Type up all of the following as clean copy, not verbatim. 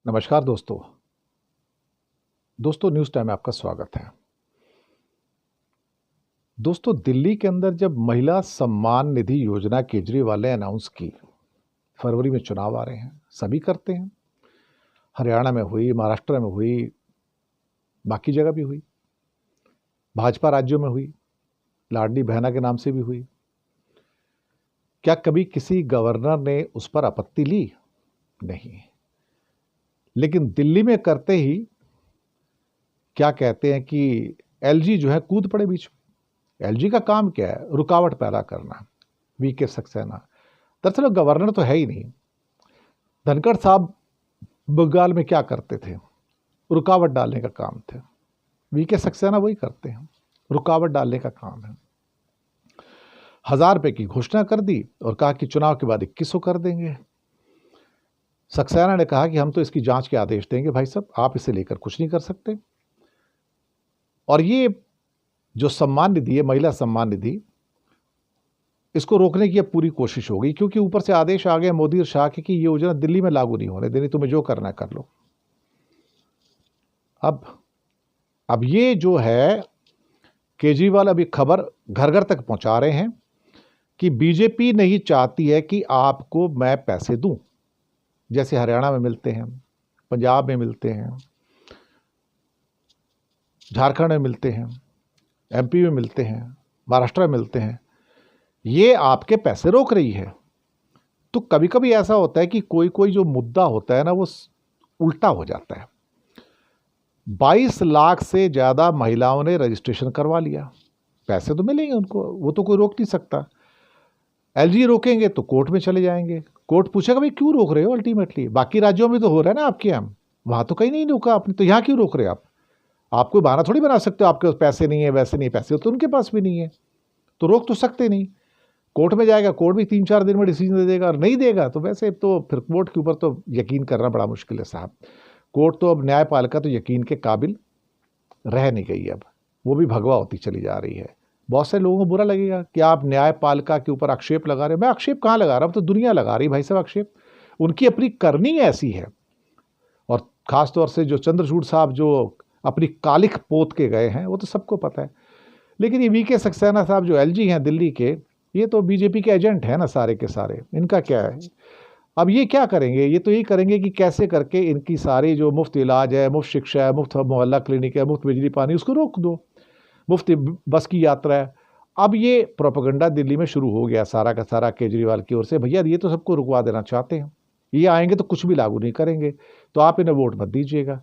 नमस्कार दोस्तों। News time में आपका स्वागत है। दोस्तों, दिल्ली के अंदर जब महिला सम्मान निधि योजना केजरीवाल ने अनाउंस की, फरवरी में चुनाव आ रहे हैं, सभी करते हैं। हरियाणा में हुई, महाराष्ट्र में हुई, बाकी जगह भी हुई, भाजपा राज्यों में हुई, लाडली बहना के नाम से भी हुई। क्या कभी किसी गवर्नर ने उस पर आपत्ति ली? नहीं। लेकिन दिल्ली में करते ही क्या कहते हैं कि एलजी जो है कूद पड़े बीच में। एलजी का काम क्या है? रुकावट पैदा करना। वीके सक्सेना दरअसल गवर्नर तो है ही नहीं। धनखड़ साहब बंगाल में क्या करते थे? रुकावट डालने का काम थे। वीके सक्सेना वही करते हैं, रुकावट डालने का काम है। 1000 रुपए की घोषणा कर दी और कहा कि चुनाव के बाद 2100 कर देंगे। सक्सेना ने कहा कि हम तो इसकी जांच के आदेश देंगे। भाई साहब, आप इसे लेकर कुछ नहीं कर सकते। और ये जो सम्मान निधि है, महिला सम्मान निधि, इसको रोकने की अब पूरी कोशिश हो गई, क्योंकि ऊपर से आदेश आ गए मोदी और शाह के कि ये योजना दिल्ली में लागू नहीं होने देनी, तुम्हें जो करना है कर लो। अब ये जो है केजरीवाल अभी खबर घर घर तक पहुंचा रहे हैं कि बीजेपी नहीं चाहती है कि आपको मैं पैसे दूं, जैसे हरियाणा में मिलते हैं, पंजाब में मिलते हैं, झारखंड में मिलते हैं, एमपी में मिलते हैं, महाराष्ट्र में मिलते हैं। ये आपके पैसे रोक रही है। तो कभी कभी ऐसा होता है कि कोई कोई जो मुद्दा होता है ना, वो उल्टा हो जाता है। 22 लाख से ज़्यादा महिलाओं ने रजिस्ट्रेशन करवा लिया, पैसे तो मिलेंगे उनको, वो तो कोई रोक नहीं सकता। एलजी रोकेंगे तो कोर्ट में चले जाएंगे, कोर्ट पूछेगा भाई क्यों रोक रहे हो? अल्टीमेटली बाकी राज्यों में तो हो रहा है ना आपके यहाँ, वहाँ तो कहीं नहीं रोका आपने, तो यहाँ क्यों रोक रहे आप? आप कोई बहाना थोड़ी बना सकते हो आपके पास पैसे नहीं है, वैसे नहीं, पैसे तो उनके पास भी नहीं है, तो रोक तो सकते नहीं। कोर्ट में जाएगा, कोर्ट भी 3-4 दिन में डिसीजन दे देगा, और नहीं देगा तो वैसे तो फिर कोर्ट के ऊपर तो यकीन करना बड़ा मुश्किल है साहब। कोर्ट तो अब न्यायपालिका तो यकीन के काबिल रह नहीं गई, अब वो भी भगवा होती चली जा रही है। बहुत से लोगों को बुरा लगेगा कि आप न्यायपालिका के ऊपर आक्षेप लगा रहे हो। मैं आक्षेप कहाँ लगा रहा हूँ? तो दुनिया लगा रही भाई साहब आक्षेप, उनकी अपनी करनी ऐसी है। और खासतौर से जो चंद्रचूड़ साहब जो अपनी कालिख पोत के गए हैं, वो तो सबको पता है। लेकिन ये वीके सक्सेना साहब जो एलजी हैं दिल्ली के, ये तो बीजेपी के एजेंट हैं ना सारे के सारे, इनका क्या है? अब ये क्या करेंगे? ये तो यही करेंगे कि कैसे करके इनकी सारी जो मुफ्त इलाज है, मुफ्त शिक्षा है, मुफ्त मोहल्ला क्लिनिक है, मुफ्त बिजली पानी, उसको रोक दो, मुफ्त बस की यात्रा है। अब ये प्रोपेगेंडा दिल्ली में शुरू हो गया सारा का सारा केजरीवाल की ओर से, भैया ये तो सबको रुकवा देना चाहते हैं, ये आएंगे तो कुछ भी लागू नहीं करेंगे, तो आप इन्हें वोट मत दीजिएगा।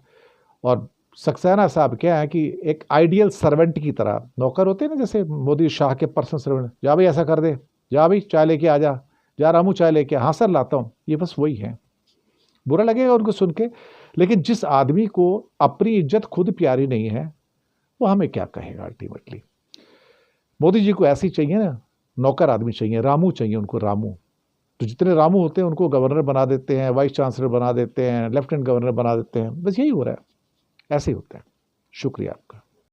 और सक्सेना साहब क्या है कि एक आइडियल सर्वेंट की तरह, नौकर होते हैं ना जैसे मोदी शाह के पर्सनल सर्वेंट, जा भाई ऐसा कर दे, जा भाई चाय लेके आ जा, जा रामू चाय लेके, हाँ सर लाता हूँ, ये बस वही है। बुरा लगेगा उनको सुन के, लेकिन जिस आदमी को अपनी इज्जत खुद प्यारी नहीं है, वो हमें क्या कहेगा अल्टीमेटली। मोदी जी को ऐसी चाहिए ना, नौकर आदमी चाहिए, रामू चाहिए उनको, रामू। तो जितने रामू होते हैं उनको गवर्नर बना देते हैं, वाइस चांसलर बना देते हैं, लेफ्टिनेंट गवर्नर बना देते हैं, बस यही हो रहा है, ऐसे ही होता है। शुक्रिया आपका।